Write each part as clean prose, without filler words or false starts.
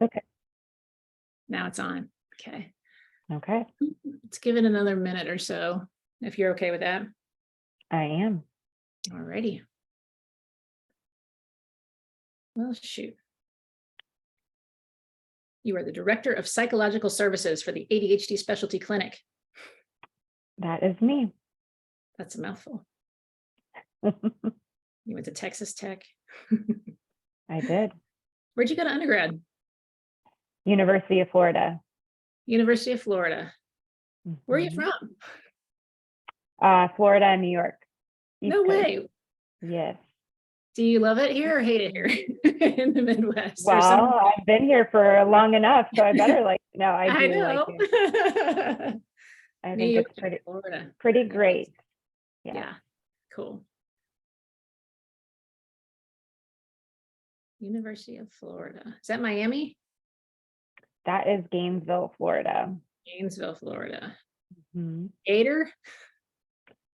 Okay. Now it's on. Okay. Okay. Let's give it another minute or so, if you're okay with that. I am. All righty. Well, shoot. You are the Director of Psychological Services for the ADHD Specialty Clinic. That is me. That's a mouthful. You went to Texas Tech. I did. Where'd you go to undergrad? University of Florida. University of Florida. Where are you Mhm. from? Florida and New York. East No Coast. way. Yes. Do you love it here or hate it here in the Midwest? Well, I've been here for long enough, so I better like. No, I I do like know. it. I New think York, it's Florida. pretty great. Yeah. Cool. University of Florida. Is that Miami? That is Gainesville, Florida. Gainesville, Florida. Mhm. Gator?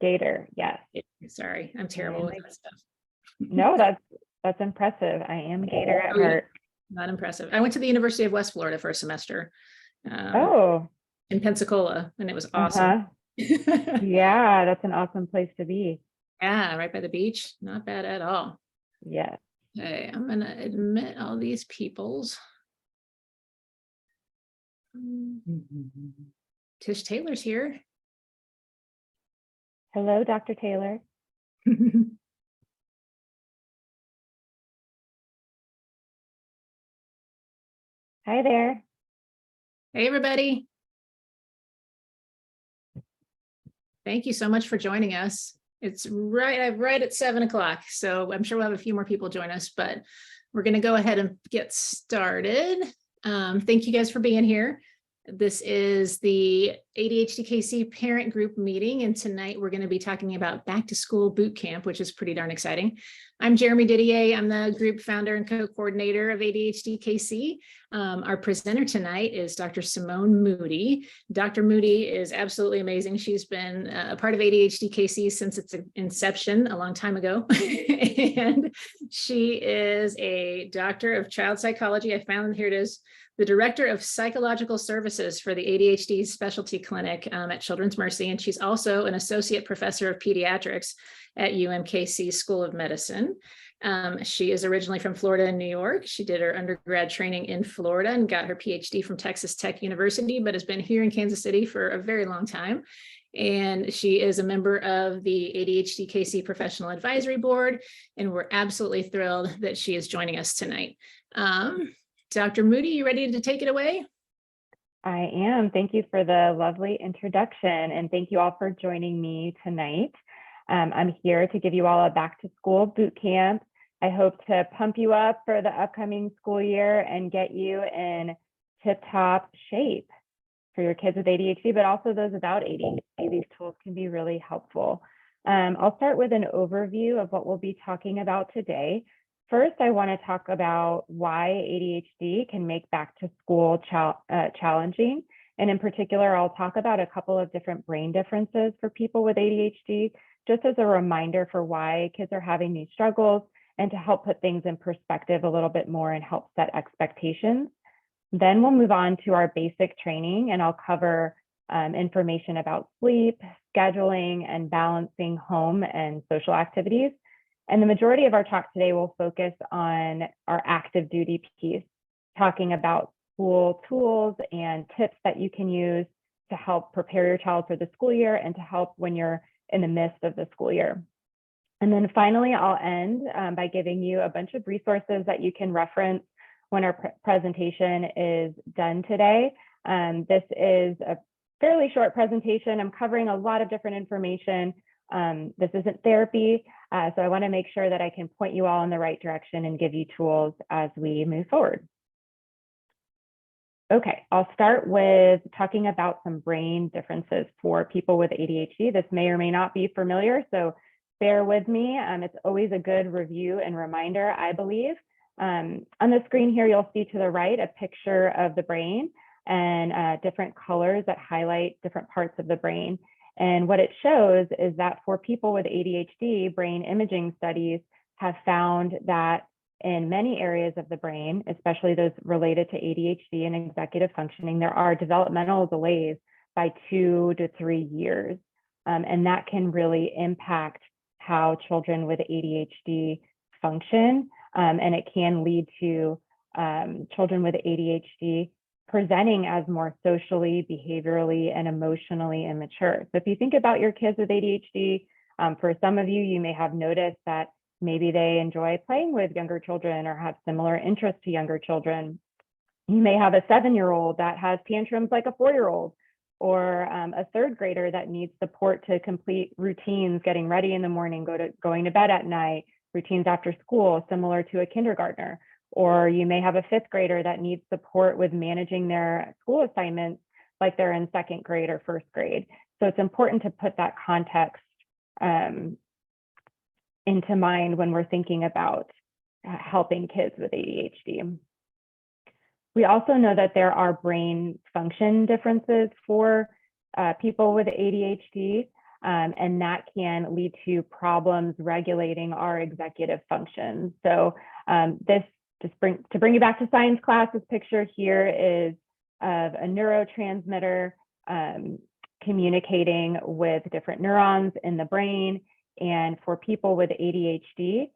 Gator, yes. Sorry, I'm terrible with that stuff. No, that's impressive. I am Gator at heart. Not impressive. I went to the University of West Florida for a semester. In Pensacola, and it was awesome. Yeah, that's an awesome place to be. Yeah, right by the beach. Not bad at all. Yes. Okay, I'm gonna admit all these peoples. Tish Taylor's here. Hello, Dr. Taylor. Hi there. Hey, everybody. Thank you so much for joining us. It's right at 7 o'clock, so I'm sure we'll have a few more people join us, but we're going to go ahead and get started. Thank you guys for being here. This is the ADHDKC parent group meeting, and tonight we're going to be talking about back to school boot camp, which is pretty darn exciting. I'm Jeremy Didier. I'm the group founder and co-coordinator of ADHDKC. Our presenter tonight is Dr. Simone Moody. Dr. Moody is absolutely amazing. She's been a part of ADHDKC since its inception a long time ago. And she is a doctor of child psychology. I found, here it is, the Director of Psychological Services for the ADHD Specialty Clinic at Children's Mercy. And she's also an Associate Professor of Pediatrics at UMKC School of Medicine. She is originally from Florida and New York. She did her undergrad training in Florida and got her PhD from Texas Tech University, but has been here in Kansas City for a very long time. And she is a member of the ADHDKC Professional Advisory Board, and we're absolutely thrilled that she is joining us tonight. Dr. Moody, you ready to take it away? I am. Thank you for the lovely introduction, and thank you all for joining me tonight. I'm here to give you all a back to school boot camp. I hope to pump you up for the upcoming school year and get you in tip-top shape for your kids with ADHD, but also those without ADHD. These tools can be really helpful. I'll start with an overview of what we'll be talking about today. First, I want to talk about why ADHD can make back to school challenging. And in particular, I'll talk about a couple of different brain differences for people with ADHD, just as a reminder for why kids are having these struggles and to help put things in perspective a little bit more and help set expectations. Then we'll move on to our basic training, and I'll cover information about sleep, scheduling, and balancing home and social activities. And the majority of our talk today will focus on our active duty piece, talking about school tools and tips that you can use to help prepare your child for the school year and to help when you're in the midst of the school year. And then finally, I'll end by giving you a bunch of resources that you can reference when our presentation is done today. This is a fairly short presentation. I'm covering a lot of different information. This isn't therapy, so I want to make sure that I can point you all in the right direction and give you tools as we move forward. Okay, I'll start with talking about some brain differences for people with ADHD. This may or may not be familiar, so bear with me. It's always a good review and reminder, I believe. On the screen here, you'll see to the right a picture of the brain and different colors that highlight different parts of the brain. And what it shows is that for people with ADHD, brain imaging studies have found that in many areas of the brain, especially those related to ADHD and executive functioning, there are developmental delays by 2 to 3 years. And that can really impact how children with ADHD function. And it can lead to children with ADHD presenting as more socially, behaviorally, and emotionally immature. So if you think about your kids with ADHD, for some of you, you may have noticed that maybe they enjoy playing with younger children or have similar interests to younger children. You may have a 7-year-old that has tantrums like a 4-year-old, or a 3rd grader that needs support to complete routines, getting ready in the morning, going to bed at night, routines after school, similar to a kindergartner. Or you may have a 5th grader that needs support with managing their school assignments like they're in 2nd grade or 1st grade. So it's important to put that context into mind when we're thinking about helping kids with ADHD. We also know that there are brain function differences for people with ADHD, and that can lead to problems regulating our executive functions. So to bring you back to science class, this picture here is of a neurotransmitter communicating with different neurons in the brain. And for people with ADHD,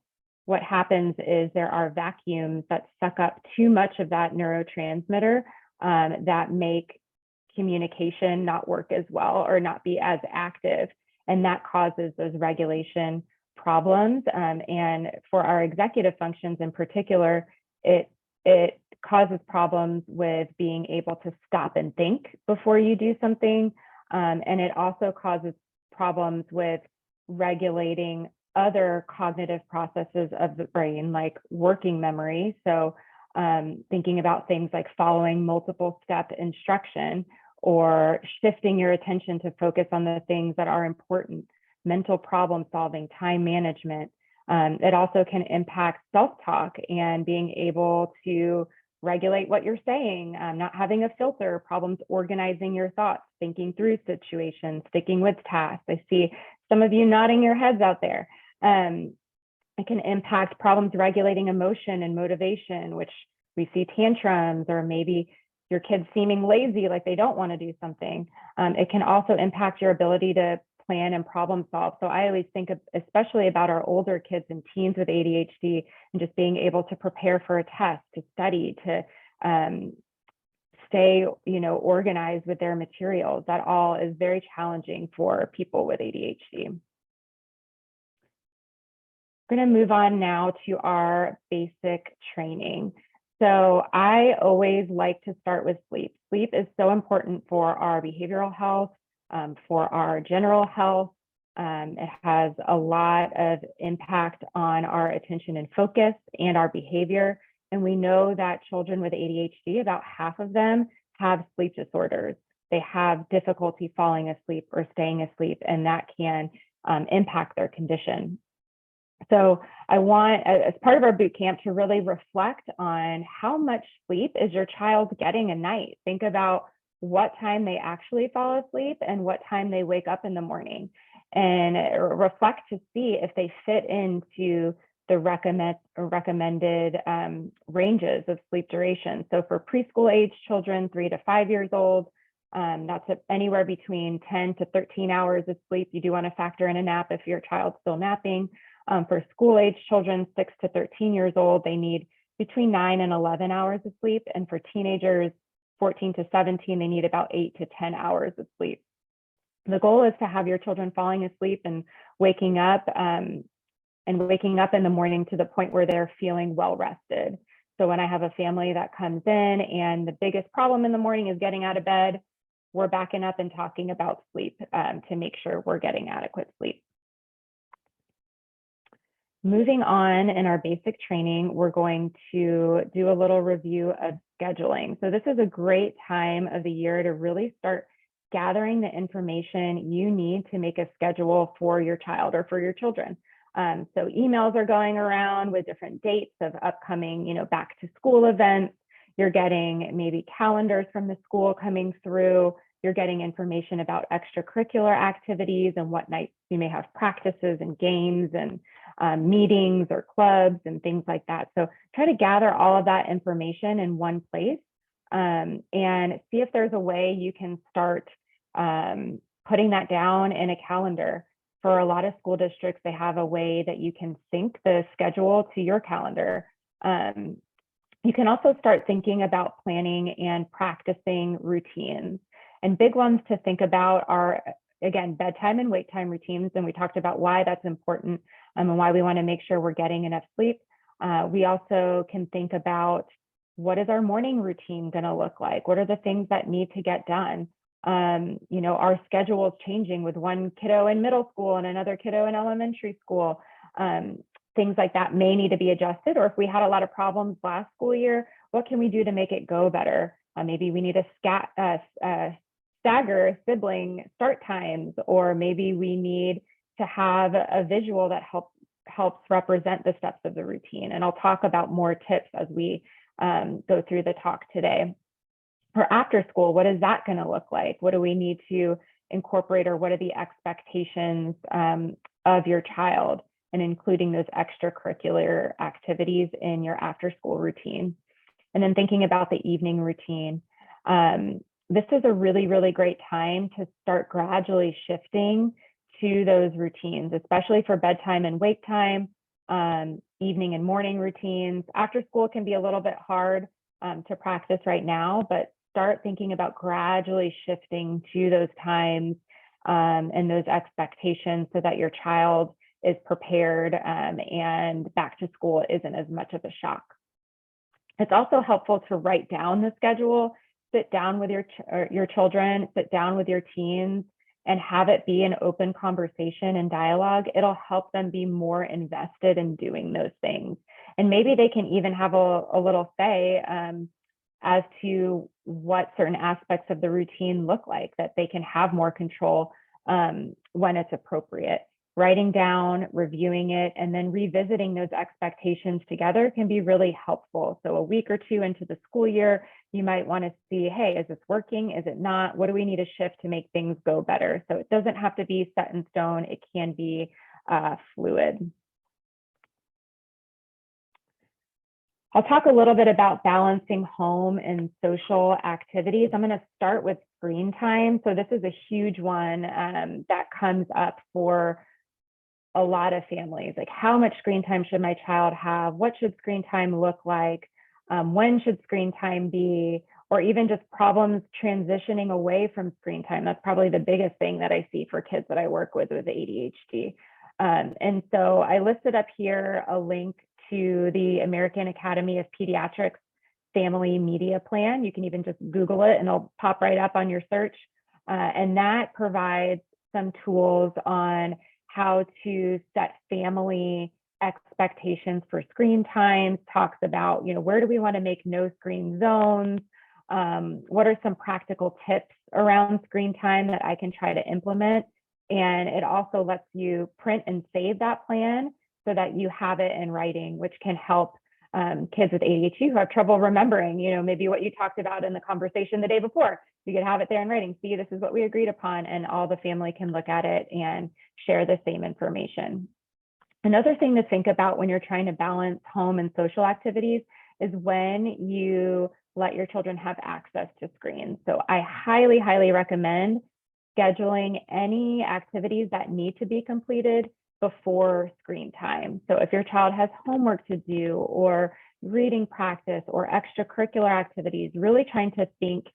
what happens is there are vacuums that suck up too much of that neurotransmitter that make communication not work as well or not be as active. And that causes those regulation problems. And for our executive functions in particular, it causes problems with being able to stop and think before you do something. And it also causes problems with regulating other cognitive processes of the brain, like working memory. So thinking about things like following multiple step instruction or shifting your attention to focus on the things that are important, mental problem solving, time management. It also can impact self-talk and being able to regulate what you're saying, not having a filter, problems organizing your thoughts, thinking through situations, sticking with tasks. I see some of you nodding your heads out there. It can impact problems regulating emotion and motivation, which we see tantrums or maybe your kids seeming lazy, like they don't want to do something. It can also impact your ability to plan and problem solve. So I always think especially about our older kids and teens with ADHD and just being able to prepare for a test, to study, to stay, organized with their materials. That all is very challenging for people with ADHD. We're going to move on now to our basic training. So I always like to start with sleep. Sleep is so important for our behavioral health, for our general health. It has a lot of impact on our attention and focus and our behavior. And we know that children with ADHD, about half of them have sleep disorders. They have difficulty falling asleep or staying asleep, and that can impact their condition. So I want, as part of our boot camp, to really reflect on how much sleep is your child getting a night. Think about what time they actually fall asleep and what time they wake up in the morning, and reflect to see if they fit into the recommended ranges of sleep duration. So for preschool age children, 3 to 5 years old, that's anywhere between 10 to 13 hours of sleep. You do want to factor in a nap if your child's still napping. For school age children, 6 to 13 years old, they need between 9 and 11 hours of sleep. And for teenagers, 14 to 17, they need about 8 to 10 hours of sleep. The goal is to have your children falling asleep and waking up in the morning to the point where they're feeling well rested. So when I have a family that comes in and the biggest problem in the morning is getting out of bed, we're backing up and talking about sleep to make sure we're getting adequate sleep. Moving on in our basic training, we're going to do a little review of scheduling. So this is a great time of the year to really start gathering the information you need to make a schedule for your child or for your children. So emails are going around with different dates of upcoming, back to school events. You're getting maybe calendars from the school coming through You're getting information about extracurricular activities and what nights you may have practices and games and meetings or clubs and things like that. So try to gather all of that information in one place and see if there's a way you can start putting that down in a calendar. For a lot of school districts, they have a way that you can sync the schedule to your calendar. You can also start thinking about planning and practicing routines. And big ones to think about are, again, bedtime and wake time routines. And we talked about why that's important and why we want to make sure we're getting enough sleep. We also can think about, what is our morning routine going to look like? What are the things that need to get done? Our schedule is changing with one kiddo in middle school and another kiddo in elementary school. Things like that may need to be adjusted, or if we had a lot of problems last school year, what can we do to make it go better? Maybe we need to stagger sibling start times, or maybe we need to have a visual that helps represent the steps of the routine. And I'll talk about more tips as we go through the talk today. For after school, what is that going to look like? What do we need to incorporate, or what are the expectations of your child, and including those extracurricular activities in your after school routine? And then thinking about the evening routine. This is a really, really great time to start gradually shifting to those routines, especially for bedtime and wake time, evening and morning routines. After school can be a little bit hard to practice right now, but start thinking about gradually shifting to those times and those expectations so that your child is prepared and back to school isn't as much of a shock. It's also helpful to write down the schedule, sit down with your children, sit down with your teens, and have it be an open conversation and dialogue. It'll help them be more invested in doing those things. And maybe they can even have a little say as to what certain aspects of the routine look like, that they can have more control when it's appropriate. Writing down, reviewing it, and then revisiting those expectations together can be really helpful. So a week or two into the school year, you might want to see, hey, is this working? Is it not? What do we need to shift to make things go better? So it doesn't have to be set in stone. It can be fluid. I'll talk a little bit about balancing home and social activities. I'm going to start with screen time. So this is a huge one that comes up for a lot of families. Like, how much screen time should my child have? What should screen time look like? When should screen time be? Or even just problems transitioning away from screen time. That's probably the biggest thing that I see for kids that I work with ADHD. And so I listed up here a link to the American Academy of Pediatrics Family Media Plan. You can even just Google it and it'll pop right up on your search. And that provides some tools on how to set family expectations for screen times, talks about, where do we want to make no screen zones? What are some practical tips around screen time that I can try to implement? And it also lets you print and save that plan so that you have it in writing, which can help kids with ADHD who have trouble remembering, maybe what you talked about in the conversation the day before. You could have it there in writing. See, this is what we agreed upon, and all the family can look at it and share the same information. Another thing to think about when you're trying to balance home and social activities is when you let your children have access to screens. So I highly, highly recommend scheduling any activities that need to be completed before screen time. So if your child has homework to do, or reading practice, or extracurricular activities, really trying to think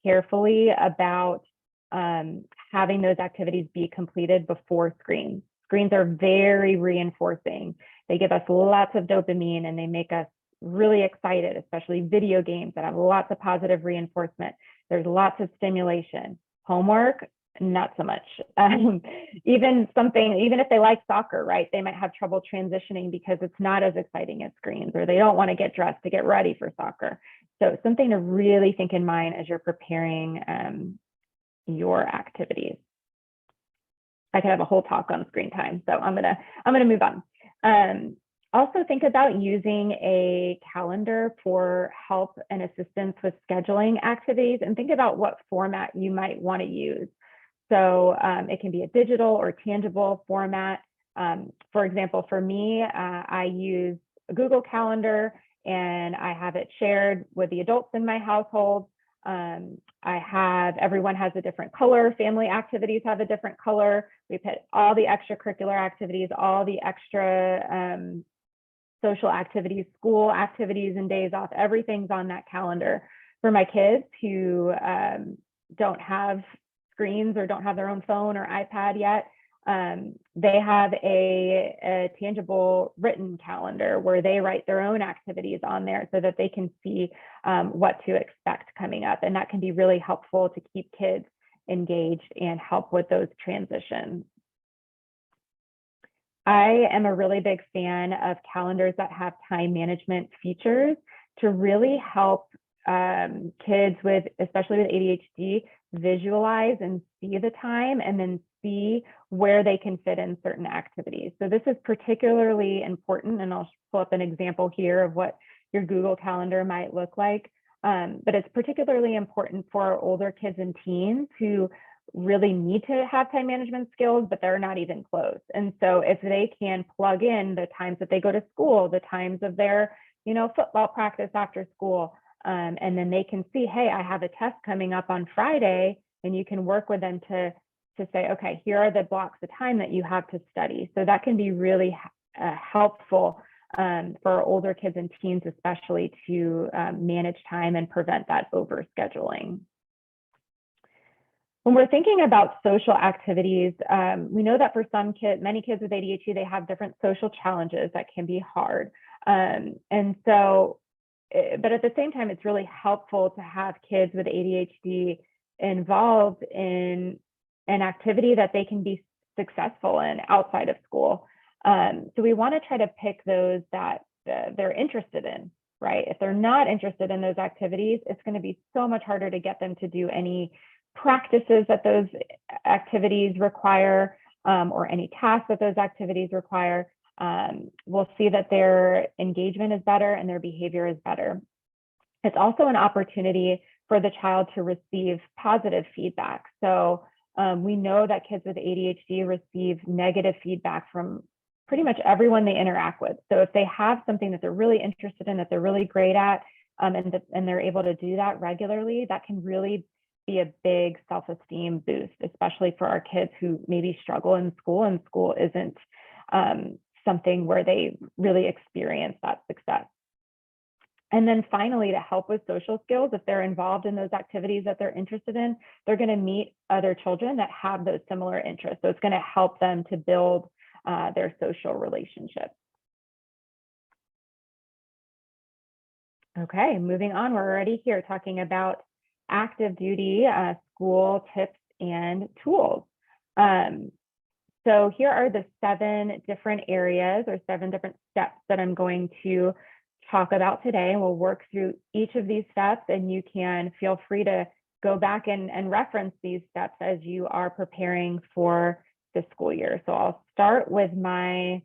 carefully about having those activities be completed before screens. Screens are very reinforcing. They give us lots of dopamine and they make us really excited, especially video games that have lots of positive reinforcement. There's lots of stimulation. Homework, not so much. Even if they like soccer, right? They might have trouble transitioning because it's not as exciting as screens, or they don't want to get dressed to get ready for soccer. So something to really think in mind as you're preparing your activities. I could have a whole talk on screen time, so I'm gonna move on. Also think about using a calendar for help and assistance with scheduling activities, and think about what format you might want to use. So it can be a digital or tangible format. For example, for me, I use a Google Calendar, and I have it shared with the adults in my household. Everyone has a different color. Family activities have a different color. We put all the extracurricular activities, all the extra social activities, school activities and days off, everything's on that calendar. For my kids who don't have screens or don't have their own phone or iPad yet, they have a tangible written calendar where they write their own activities on there so that they can see what to expect coming up. And that can be really helpful to keep kids engaged and help with those transitions. I am a really big fan of calendars that have time management features to really help kids with, especially with ADHD, visualize and see the time and then see where they can fit in certain activities. So this is particularly important, and I'll pull up an example here of what your Google Calendar might look like. But it's particularly important for older kids and teens who really need to have time management skills, but they're not even close. And so if they can plug in the times that they go to school, the times of their, football practice after school, and then they can see, hey, I have a test coming up on Friday, and you can work with them to say, okay, here are the blocks of time that you have to study. So that can be really helpful for older kids and teens, especially to manage time and prevent that overscheduling. When we're thinking about social activities, we know that for many kids with ADHD, they have different social challenges that can be hard. But at the same time, it's really helpful to have kids with ADHD involved in an activity that they can be successful in outside of school. So we want to try to pick those that they're interested in, right? If they're not interested in those activities, it's going to be so much harder to get them to do any practices that those activities require, or any tasks that those activities require. We'll see that their engagement is better and their behavior is better. It's also an opportunity for the child to receive positive feedback. So we know that kids with ADHD receive negative feedback from pretty much everyone they interact with. So if they have something that they're really interested in, that they're really great at, and they're able to do that regularly, that can really be a big self-esteem boost, especially for our kids who maybe struggle in school, and school isn't something where they really experience that success. And then finally, to help with social skills, if they're involved in those activities that they're interested in, they're going to meet other children that have those similar interests. So it's going to help them to build their social relationships. Okay, moving on, we're already here talking about active duty school tips and tools. So here are the 7 different areas or 7 different steps that I'm going to talk about today, and we'll work through each of these steps, and you can feel free to go back and reference these steps as you are preparing for the school year. So I'll start with my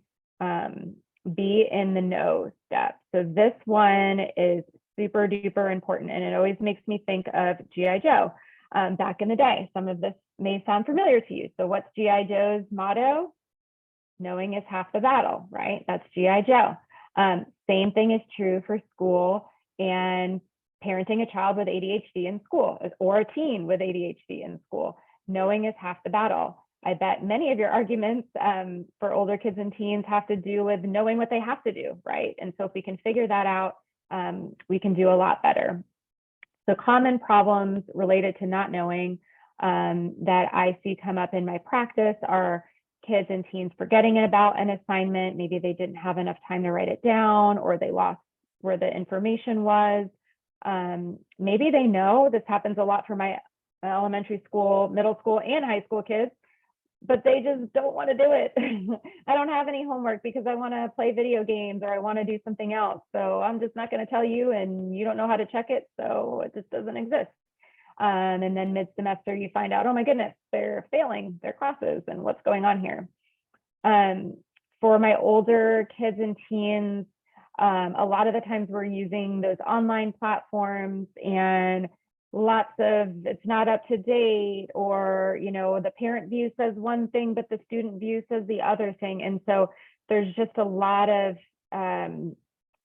be in the know step. So this one is super duper important, and it always makes me think of G.I. Joe back in the day. Some of this may sound familiar to you. So what's G.I. Joe's motto? Knowing is half the battle, right? That's G.I. Joe. Same thing is true for school and parenting a child with ADHD in school, or a teen with ADHD in school. Knowing is half the battle. I bet many of your arguments for older kids and teens have to do with knowing what they have to do, right? And so if we can figure that out, we can do a lot better. So common problems related to not knowing that I see come up in my practice are kids and teens forgetting about an assignment. Maybe they didn't have enough time to write it down, or they lost where the information was. Maybe they know, this happens a lot for my elementary school, middle school, and high school kids, but they just don't want to do it. I don't have any homework because I want to play video games, or I want to do something else. So I'm just not going to tell you, and you don't know how to check it. So it just doesn't exist. And then mid-semester, you find out, oh my goodness, they're failing their classes and what's going on here. For my older kids and teens, a lot of the times we're using those online platforms and lots of it's not up to date, or the parent view says one thing but the student view says the other thing, and so there's just a lot of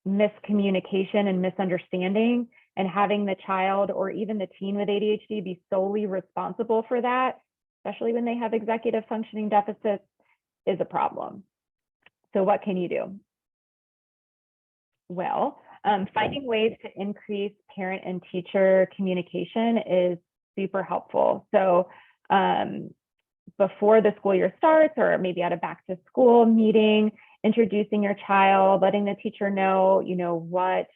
miscommunication and misunderstanding, and having the child or even the teen with ADHD be solely responsible for that, especially when they have executive functioning deficits, is a problem. So what can you do? Well, finding ways to increase parent and teacher communication is super helpful. So before the school year starts, or maybe at a back to school meeting, introducing your child, letting the teacher know, what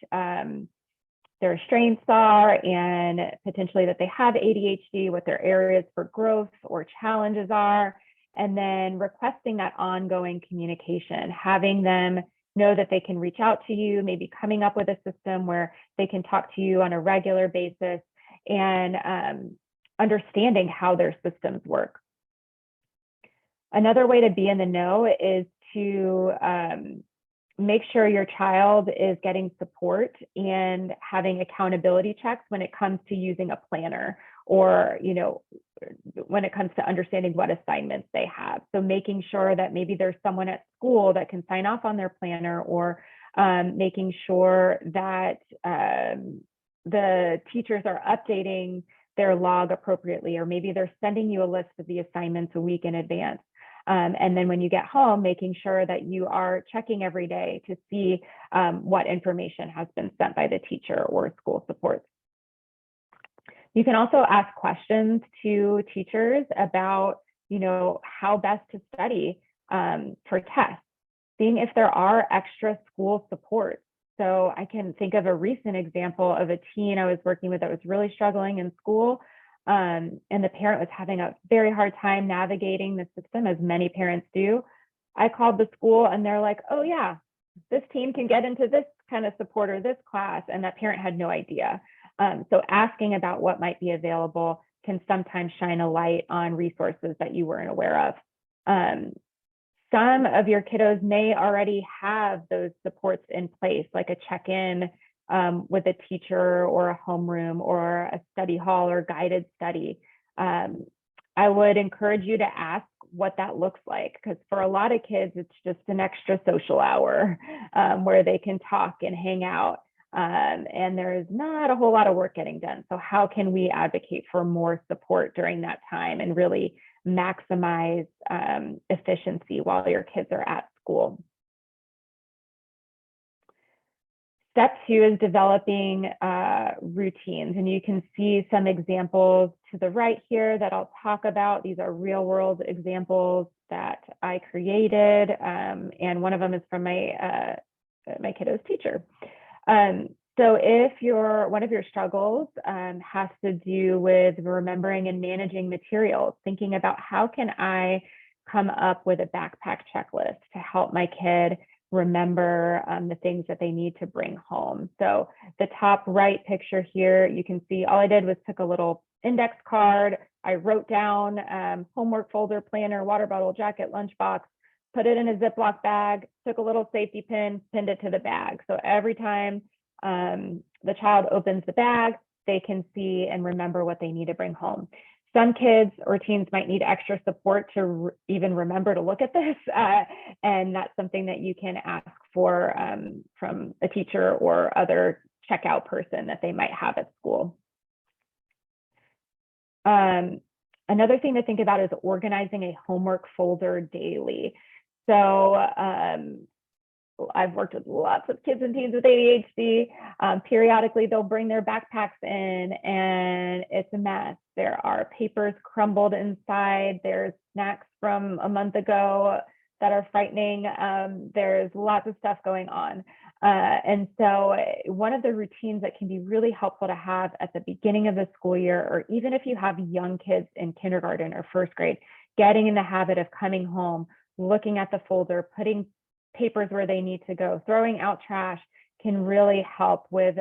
their strengths are, and potentially that they have ADHD, what their areas for growth or challenges are, and then requesting that ongoing communication, having them know that they can reach out to you, maybe coming up with a system where they can talk to you on a regular basis, and understanding how their systems work. Another way to be in the know is to make sure your child is getting support and having accountability checks when it comes to using a planner, or when it comes to understanding what assignments they have. So making sure that maybe there's someone at school that can sign off on their planner, or making sure that the teachers are updating their log appropriately, or maybe they're sending you a list of the assignments a week in advance. And then when you get home, making sure that you are checking every day to see what information has been sent by the teacher or school support. You can also ask questions to teachers about, how best to study for tests, seeing if there are extra school supports. So I can think of a recent example of a teen I was working with that was really struggling in school. And the parent was having a very hard time navigating the system, as many parents do. I called the school and they're like, oh yeah, this teen can get into this kind of support or this class. And that parent had no idea. So asking about what might be available can sometimes shine a light on resources that you weren't aware of. Some of your kiddos may already have those supports in place, like a check-in with a teacher, or a homeroom, or a study hall, or guided study. I would encourage you to ask what that looks like, because for a lot of kids, it's just an extra social hour where they can talk and hang out. And there's not a whole lot of work getting done. So how can we advocate for more support during that time and really maximize efficiency while your kids are at school? Step 2 is developing routines, and you can see some examples to the right here that I'll talk about. These are real world examples that I created, and one of them is from my kiddo's teacher. So if one of your struggles has to do with remembering and managing materials, thinking about how can I come up with a backpack checklist to help my kid remember the things that they need to bring home. So the top right picture here, you can see all I did was took a little index card. I wrote down homework folder, planner, water bottle, jacket, lunchbox, put it in a Ziploc bag, took a little safety pin, pinned it to the bag. So every time the child opens the bag, they can see and remember what they need to bring home. Some kids or teens might need extra support to even remember to look at this, and that's something that you can ask for from a teacher or other checkout person that they might have at school. Another thing to think about is organizing a homework folder daily. So I've worked with lots of kids and teens with ADHD. Periodically, they'll bring their backpacks in and it's a mess. There are papers crumbled inside. There's snacks from a month ago that are frightening. There's lots of stuff going on. And so one of the routines that can be really helpful to have at the beginning of the school year, or even if you have young kids in kindergarten or first grade, getting in the habit of coming home, looking at the folder, putting papers where they need to go, throwing out trash, can really help with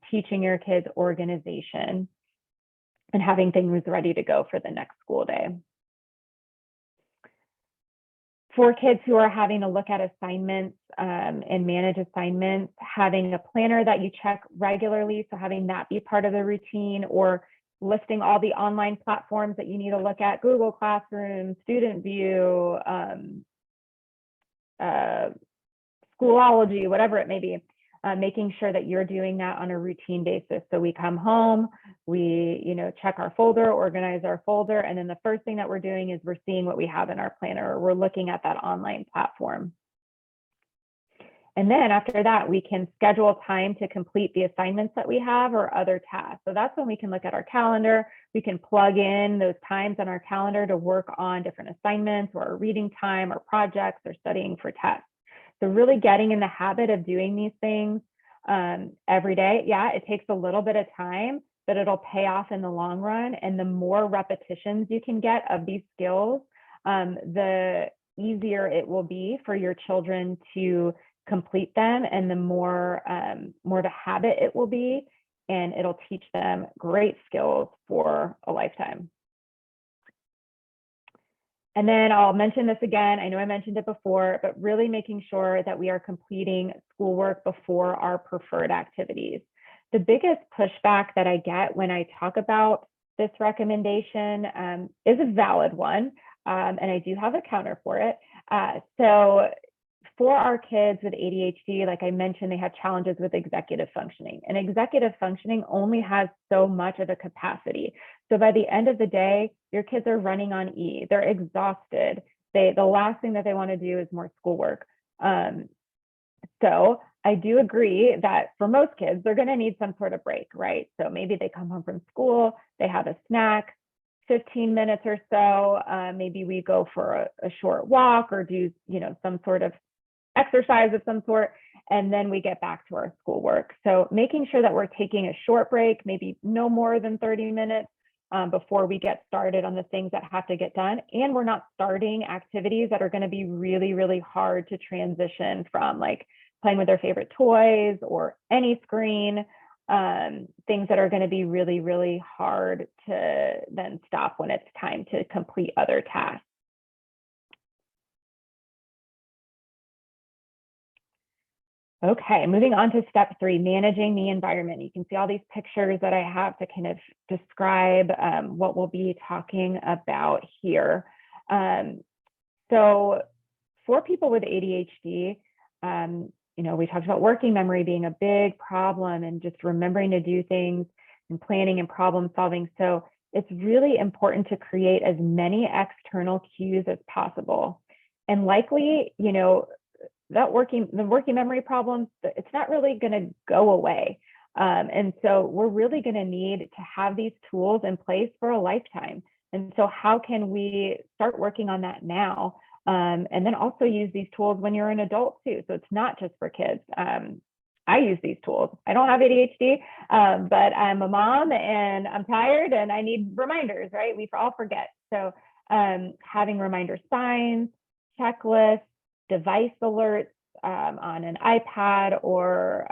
teaching your kids organization and having things ready to go for the next school day. For kids who are having to look at assignments and manage assignments, having a planner that you check regularly, so having that be part of the routine, or listing all the online platforms that you need to look at, Google Classroom, Student View, Schoology, whatever it may be, making sure that you're doing that on a routine basis. So we come home, we, check our folder, organize our folder, and then the first thing that we're doing is we're seeing what we have in our planner, or we're looking at that online platform. And then after that, we can schedule time to complete the assignments that we have or other tasks. So that's when we can look at our calendar. We can plug in those times on our calendar to work on different assignments, or reading time, or projects, or studying for tests. So really getting in the habit of doing these things every day. Yeah, it takes a little bit of time, but it'll pay off in the long run. And the more repetitions you can get of these skills, the easier it will be for your children to complete them, and the more of a habit it will be, and it'll teach them great skills for a lifetime. And then I'll mention this again. I know I mentioned it before, but really making sure that we are completing schoolwork before our preferred activities. The biggest pushback that I get when I talk about this recommendation is a valid one, and I do have a counter for it. So for our kids with ADHD, like I mentioned, they have challenges with executive functioning, and executive functioning only has so much of a capacity. So by the end of the day, your kids are running on E. They're exhausted. The last thing that they want to do is more schoolwork. So I do agree that for most kids, they're going to need some sort of break, right? So maybe they come home from school, they have a snack, 15 minutes or so. Maybe we go for a short walk, or do, some sort of exercise of some sort, and then we get back to our schoolwork. So making sure that we're taking a short break, maybe no more than 30 minutes before we get started on the things that have to get done. And we're not starting activities that are going to be really, really hard to transition from, like playing with their favorite toys or any screen, things that are going to be really, really hard to then stop when it's time to complete other tasks. Okay, moving on to step 3, managing the environment. You can see all these pictures that I have to kind of describe what we'll be talking about here. So for people with ADHD, we talked about working memory being a big problem, and just remembering to do things, and planning and problem solving. So it's really important to create as many external cues as possible. And likely, the working memory problems, it's not really going to go away. And so we're really going to need to have these tools in place for a lifetime. And so how can we start working on that now? And then also use these tools when you're an adult too. So it's not just for kids. I use these tools. I don't have ADHD, but I'm a mom and I'm tired and I need reminders, right? We all forget. So having reminder signs, checklists, device alerts on an iPad or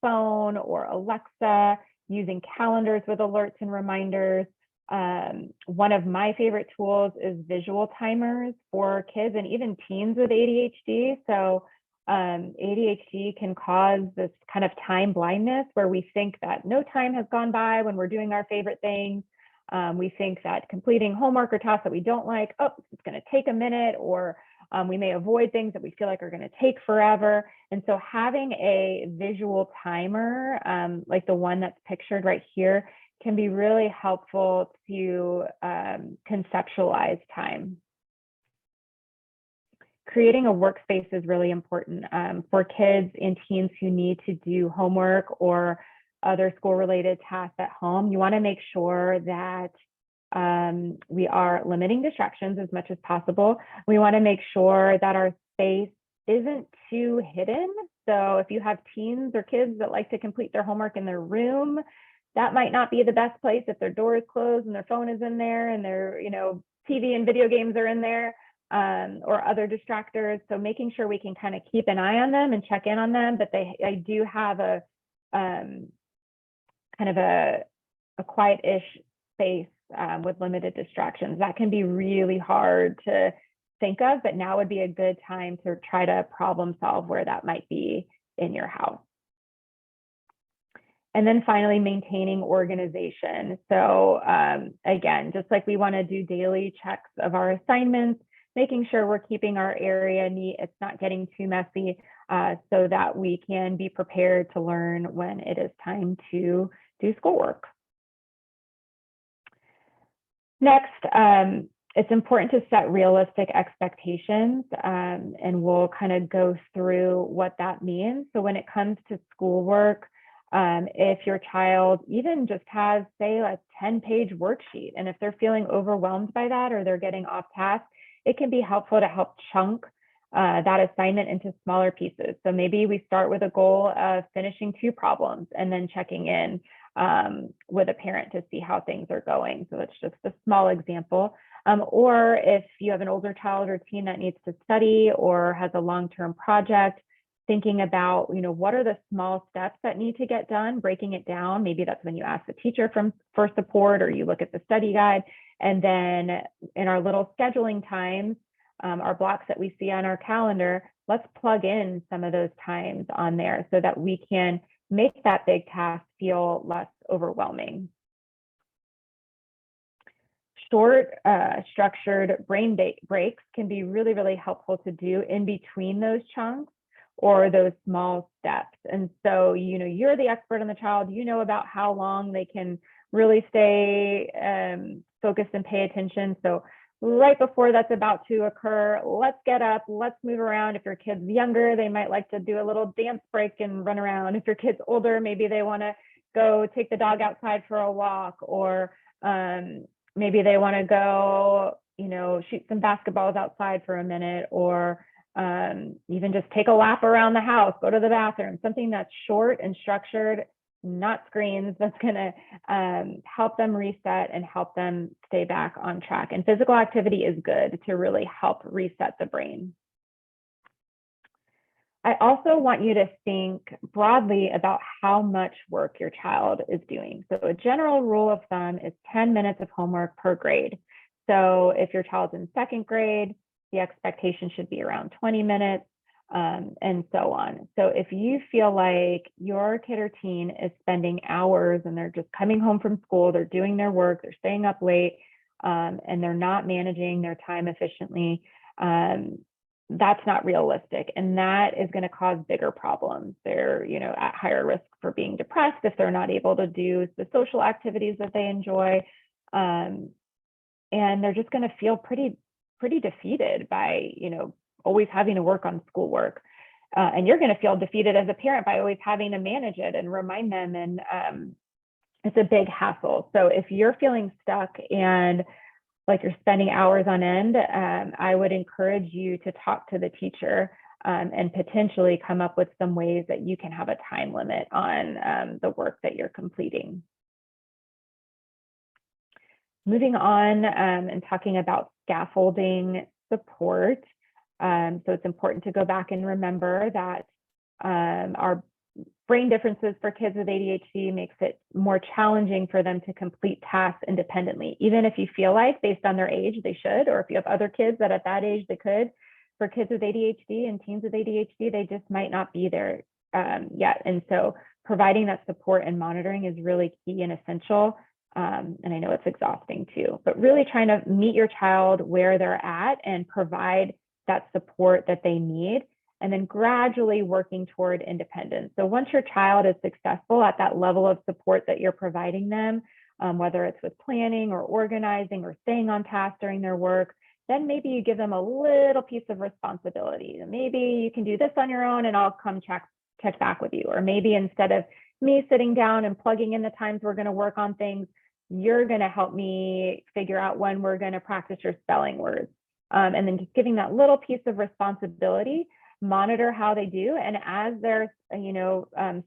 phone or Alexa, using calendars with alerts and reminders. One of my favorite tools is visual timers for kids and even teens with ADHD. So ADHD can cause this kind of time blindness, where we think that no time has gone by when we're doing our favorite things. We think that completing homework or tasks that we don't like, it's going to take a minute, or we may avoid things that we feel like are going to take forever. And so having a visual timer, like the one that's pictured right here, can be really helpful to conceptualize time. Creating a workspace is really important for kids and teens who need to do homework or other school-related tasks at home. You want to make sure that we are limiting distractions as much as possible. We want to make sure that our space isn't too hidden. So if you have teens or kids that like to complete their homework in their room, that might not be the best place if their door is closed and their phone is in there and their TV and video games are in there, or other distractors. So making sure we can kind of keep an eye on them and check in on them, but I do have a kind of a quiet-ish space with limited distractions. That can be really hard to think of, but now would be a good time to try to problem solve where that might be in your house. And then finally, maintaining organization. So again, just like we want to do daily checks of our assignments, making sure we're keeping our area neat, it's not getting too messy, so that we can be prepared to learn when it is time to do schoolwork. Next, it's important to set realistic expectations, and we'll kind of go through what that means. So when it comes to schoolwork, if your child even just has, say, a 10-page worksheet, and if they're feeling overwhelmed by that or they're getting off task, it can be helpful to help chunk that assignment into smaller pieces. So maybe we start with a goal of finishing 2 problems and then checking in with a parent to see how things are going. So it's just a small example. Or if you have an older child or teen that needs to study or has a long-term project, thinking about, what are the small steps that need to get done, breaking it down. Maybe that's when you ask the teacher for support, or you look at the study guide. And then in our little scheduling times, our blocks that we see on our calendar, let's plug in some of those times on there so that we can make that big task feel less overwhelming. Short, structured brain breaks can be really, really helpful to do in between those chunks or those small steps. And so, you're the expert on the child, about how long they can really stay focused and pay attention. So right before that's about to occur, let's get up, let's move around. If your kid's younger, they might like to do a little dance break and run around. If your kid's older, maybe they want to go take the dog outside for a walk, or maybe they want to go, shoot some basketballs outside for a minute, or even just take a lap around the house, go to the bathroom, something that's short and structured, not screens, that's going to help them reset and help them stay back on track. And physical activity is good to really help reset the brain. I also want you to think broadly about how much work your child is doing. So a general rule of thumb is 10 minutes of homework per grade. So if your child's in 2nd grade, the expectation should be around 20 minutes, and so on. So if you feel like your kid or teen is spending hours and they're just coming home from school, they're doing their work, they're staying up late, and they're not managing their time efficiently, that's not realistic. And that is going to cause bigger problems. They're, at higher risk for being depressed if they're not able to do the social activities that they enjoy. And they're just going to feel pretty defeated by, always having to work on schoolwork. And you're going to feel defeated as a parent by always having to manage it and remind them. And it's a big hassle. So if you're feeling stuck and like you're spending hours on end, I would encourage you to talk to the teacher and potentially come up with some ways that you can have a time limit on the work that you're completing. Moving on and talking about scaffolding support. So it's important to go back and remember that our brain differences for kids with ADHD makes it more challenging for them to complete tasks independently, even if you feel like based on their age they should, or if you have other kids that at that age they could. For kids with ADHD and teens with ADHD, they just might not be there yet. And so providing that support and monitoring is really key and essential. And I know it's exhausting too, but really trying to meet your child where they're at and provide that support that they need, and then gradually working toward independence. So once your child is successful at that level of support that you're providing them, whether it's with planning or organizing or staying on task during their work, then maybe you give them a little piece of responsibility. Maybe you can do this on your own and I'll come check back with you. Or maybe instead of me sitting down and plugging in the times we're going to work on things, you're going to help me figure out when we're going to practice your spelling words. And then just giving that little piece of responsibility, monitor how they do. And as they're,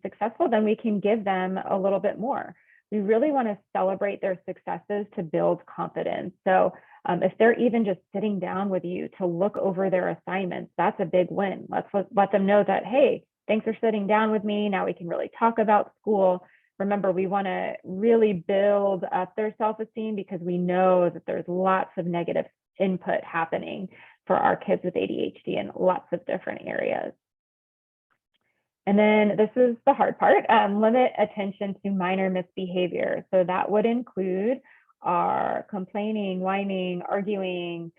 successful, then we can give them a little bit more. We really want to celebrate their successes to build confidence. So if they're even just sitting down with you to look over their assignments, that's a big win. Let's let them know that, hey, thanks for sitting down with me. Now we can really talk about school. Remember, we want to really build up their self-esteem because we know that there's lots of negative input happening for our kids with ADHD in lots of different areas. And then this is the hard part, limit attention to minor misbehavior. So that would include our complaining, whining, arguing,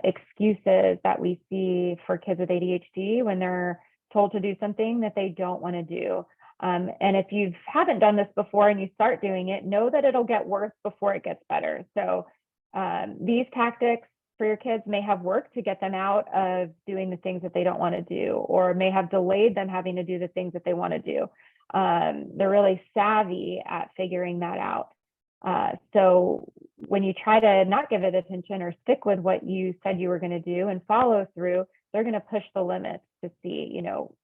excuses that we see for kids with ADHD when they're told to do something that they don't want to do. And if you haven't done this before and you start doing it, know that it'll get worse before it gets better. So these tactics for your kids may have worked to get them out of doing the things that they don't want to do, or may have delayed them having to do the things that they want to do. They're really savvy at figuring that out. So when you try to not give it attention or stick with what you said you were going to do and follow through, they're going to push the limits to see, you know,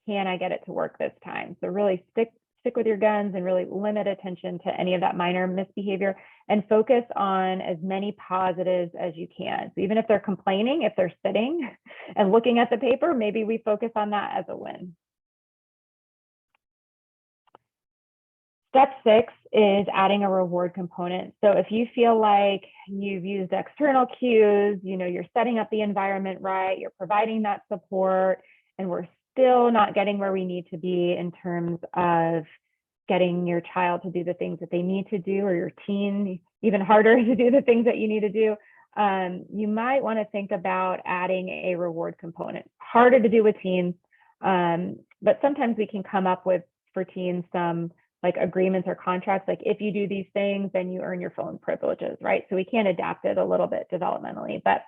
can I get it to work this time? So really stick with your guns and really limit attention to any of that minor misbehavior and focus on as many positives as you can. So even if they're complaining, if they're sitting and looking at the paper, maybe we focus on that as a win. Step 6 is adding a reward component. So if you feel like you've used external cues, you know, you're setting up the environment right, you're providing that support, and we're still not getting where we need to be in terms of getting your child to do the things that they need to do, or your teen even harder to do the things that you need to do, you might want to think about adding a reward component. Harder to do with teens, but sometimes we can come up with, for teens, some like agreements or contracts, like if you do these things, then you earn your phone privileges, right? So we can adapt it a little bit developmentally, but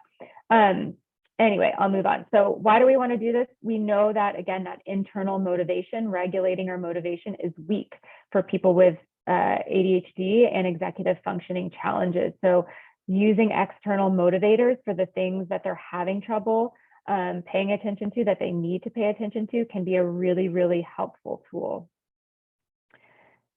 anyway, I'll move on. So why do we want to do this? We know that, again, that internal motivation, regulating our motivation, is weak for people with ADHD and executive functioning challenges. So using external motivators for the things that they're having trouble paying attention to, that they need to pay attention to, can be a really, really helpful tool.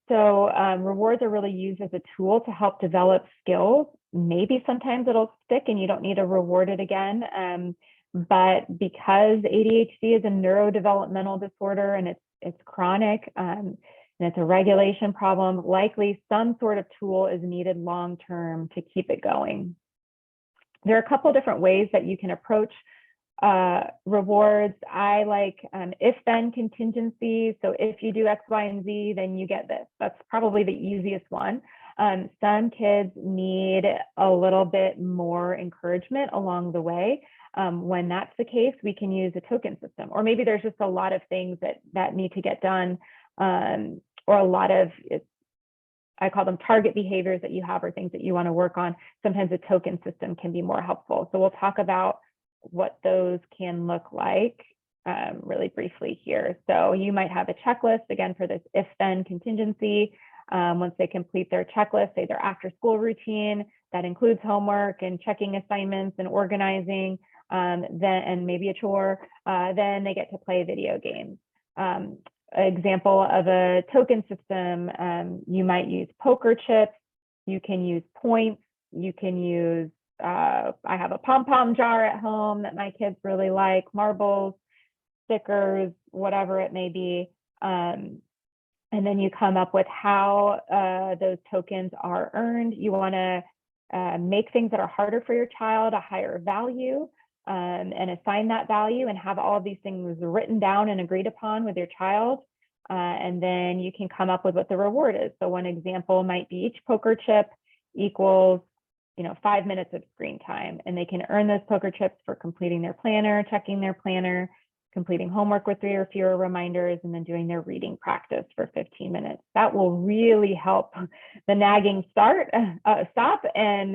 So rewards are really used as a tool to help develop skills. Maybe sometimes it'll stick and you don't need to reward it again. But because ADHD is a neurodevelopmental disorder and it's chronic and it's a regulation problem, likely some sort of tool is needed long-term to keep it going. There are a couple different ways that you can approach rewards. I like if-then contingency. So if you do X, Y, and Z, then you get this. That's probably the easiest one. Some kids need a little bit more encouragement along the way. When that's the case, we can use a token system, or maybe there's just a lot of things that need to get done, or a lot of, I call them target behaviors that you have or things that you want to work on. Sometimes a token system can be more helpful. So we'll talk about what those can look like really briefly here. So you might have a checklist, again, for this if-then contingency. Once they complete their checklist, say their after-school routine, that includes homework and checking assignments and organizing, and maybe a chore, then they get to play video games. Example of a token system, you might use poker chips, you can use points, you can use, I have a pom-pom jar at home that my kids really like, marbles, stickers, whatever it may be. And then you come up with how those tokens are earned. You want to make things that are harder for your child a higher value, and assign that value and have all of these things written down and agreed upon with your child. And then you can come up with what the reward is. So one example might be each poker chip equals 5 minutes of screen time, and they can earn those poker chips for completing their planner, checking their planner, completing homework with 3 or fewer reminders, and then doing their reading practice for 15 minutes. That will really help the nagging stop, and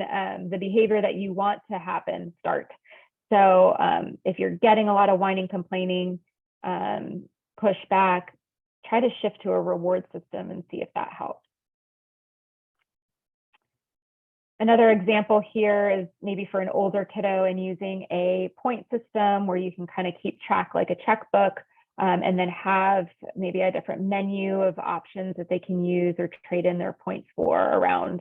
the behavior that you want to happen start. So if you're getting a lot of whining, complaining, pushback, try to shift to a reward system and see if that helps. Another example here is maybe for an older kiddo and using a point system where you can kind of keep track like a checkbook, and then have maybe a different menu of options that they can use or trade in their points for around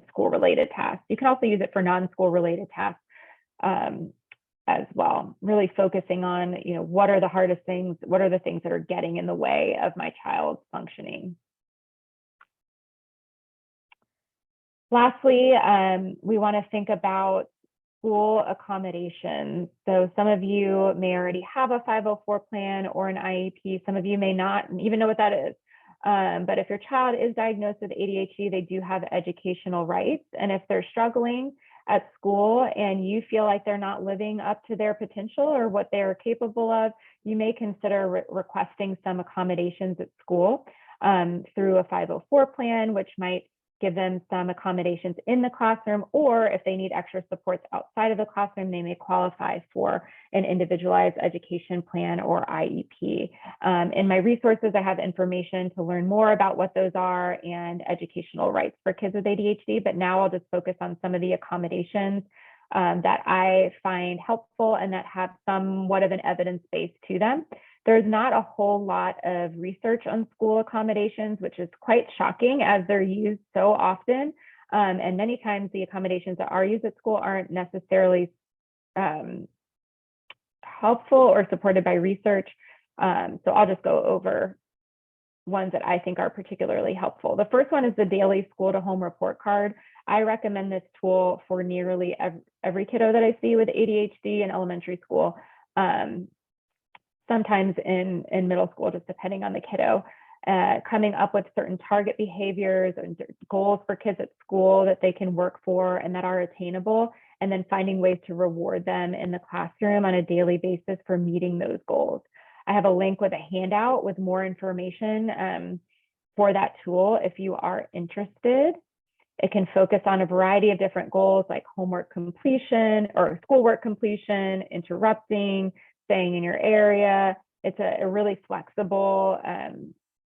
school related tasks. You can also use it for non-school related tasks as well, really focusing on what are the hardest things, what are the things that are getting in the way of my child's functioning. Lastly, we want to think about school accommodations. So some of you may already have a 504 plan or an IEP. Some of you may not even know what that is. But if your child is diagnosed with ADHD, they do have educational rights. And if they're struggling at school and you feel like they're not living up to their potential or what they're capable of, you may consider requesting some accommodations at school through a 504 plan, which might give them some accommodations in the classroom, or if they need extra supports outside of the classroom, they may qualify for an individualized education plan or IEP. In my resources, I have information to learn more about what those are and educational rights for kids with ADHD, but now I'll just focus on some of the accommodations that I find helpful and that have somewhat of an evidence base to them. There's not a whole lot of research on school accommodations, which is quite shocking as they're used so often. And many times the accommodations that are used at school aren't necessarily helpful or supported by research. So I'll just go over ones that I think are particularly helpful. The first one is the daily school to home report card. I recommend this tool for nearly every kiddo that I see with ADHD in elementary school. Sometimes in middle school, just depending on the kiddo, coming up with certain target behaviors and goals for kids at school that they can work for and that are attainable, and then finding ways to reward them in the classroom on a daily basis for meeting those goals. I have a link with a handout with more information for that tool if you are interested. It can focus on a variety of different goals like homework completion or schoolwork completion, interrupting, staying in your area. It's a really flexible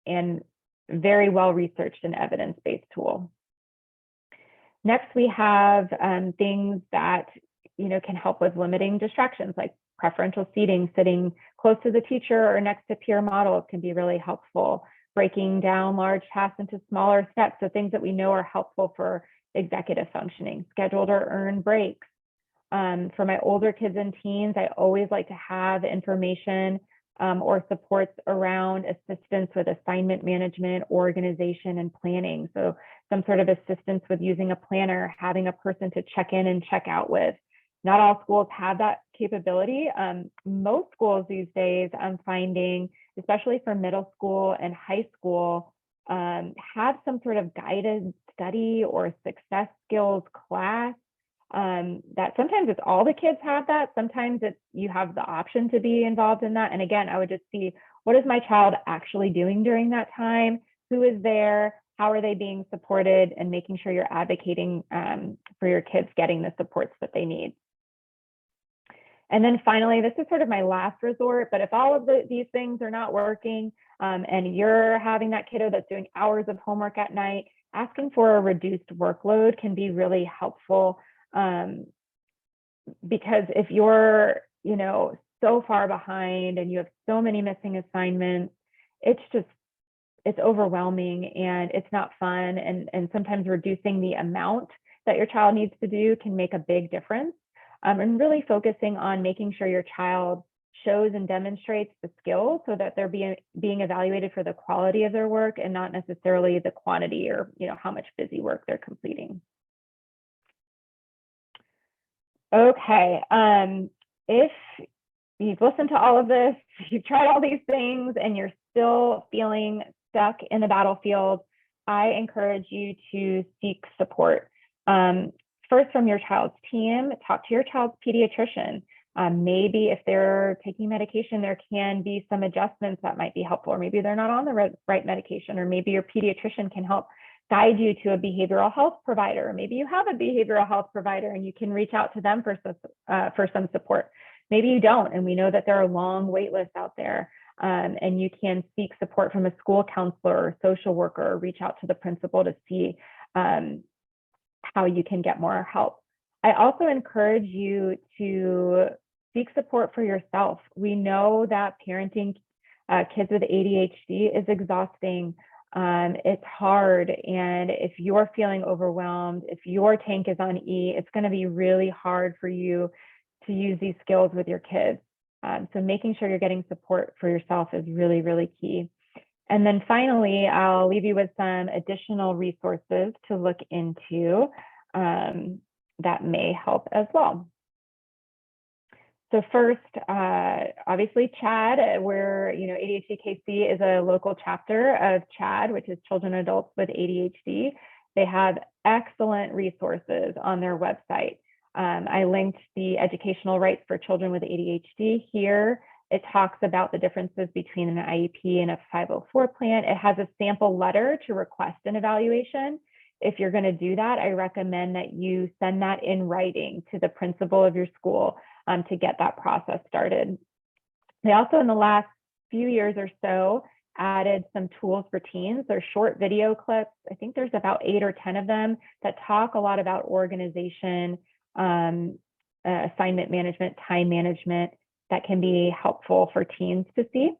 and very well researched and evidence-based tool. Next, we have things that can help with limiting distractions, like preferential seating, sitting close to the teacher or next to peer models can be really helpful. Breaking down large tasks into smaller steps, so things that we know are helpful for executive functioning. Scheduled or earned breaks. For my older kids and teens, I always like to have information or supports around assistance with assignment management, organization, and planning. So some sort of assistance with using a planner, having a person to check in and check out with. Not all schools have that capability. Most schools these days, I'm finding, especially for middle school and high school, have some sort of guided study or success skills class. That sometimes it's all the kids have that. Sometimes it's you have the option to be involved in that. And again, I would just see, what is my child actually doing during that time? Who is there? How are they being supported? And making sure you're advocating for your kids getting the supports that they need. And then finally, this is sort of my last resort, but if all of these things are not working and you're having that kiddo that's doing hours of homework at night, asking for a reduced workload can be really helpful. Because if you're, so far behind and you have so many missing assignments, it's overwhelming and it's not fun. And sometimes reducing the amount that your child needs to do can make a big difference. And really focusing on making sure your child shows and demonstrates the skills so that they're being evaluated for the quality of their work and not necessarily the quantity or, how much busy work they're completing. Okay, if you've listened to all of this, you've tried all these things and you're still feeling stuck in the battlefield, I encourage you to seek support. First, from your child's team, talk to your child's pediatrician. Maybe if they're taking medication, there can be some adjustments that might be helpful, or maybe they're not on the right medication, or maybe your pediatrician can help guide you to a behavioral health provider. Maybe you have a behavioral health provider and you can reach out to them for some support. Maybe you don't, and we know that there are long wait lists out there, and you can seek support from a school counselor or social worker, or reach out to the principal to see how you can get more help. I also encourage you to seek support for yourself. We know that parenting kids with ADHD is exhausting. It's hard. And if you're feeling overwhelmed, if your tank is on E, it's going to be really hard for you to use these skills with your kids. So making sure you're getting support for yourself is really, really key. And then finally, I'll leave you with some additional resources to look into that may help as well. So first, obviously CHAD, where, ADHDKC is a local chapter of CHAD, which is Children and Adults with ADHD. They have excellent resources on their website. I linked the educational rights for children with ADHD here. It talks about the differences between an IEP and a 504 plan. It has a sample letter to request an evaluation. If you're going to do that, I recommend that you send that in writing to the principal of your school to get that process started. They also, in the last few years or so, added some tools for teens. They're short video clips. I think there's about 8 or 10 of them that talk a lot about organization, assignment management, time management, that can be helpful for teens to see.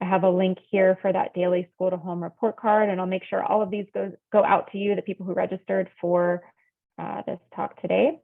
I have a link here for that daily school to home report card, and I'll make sure all of these go out to you, the people who registered for this talk today.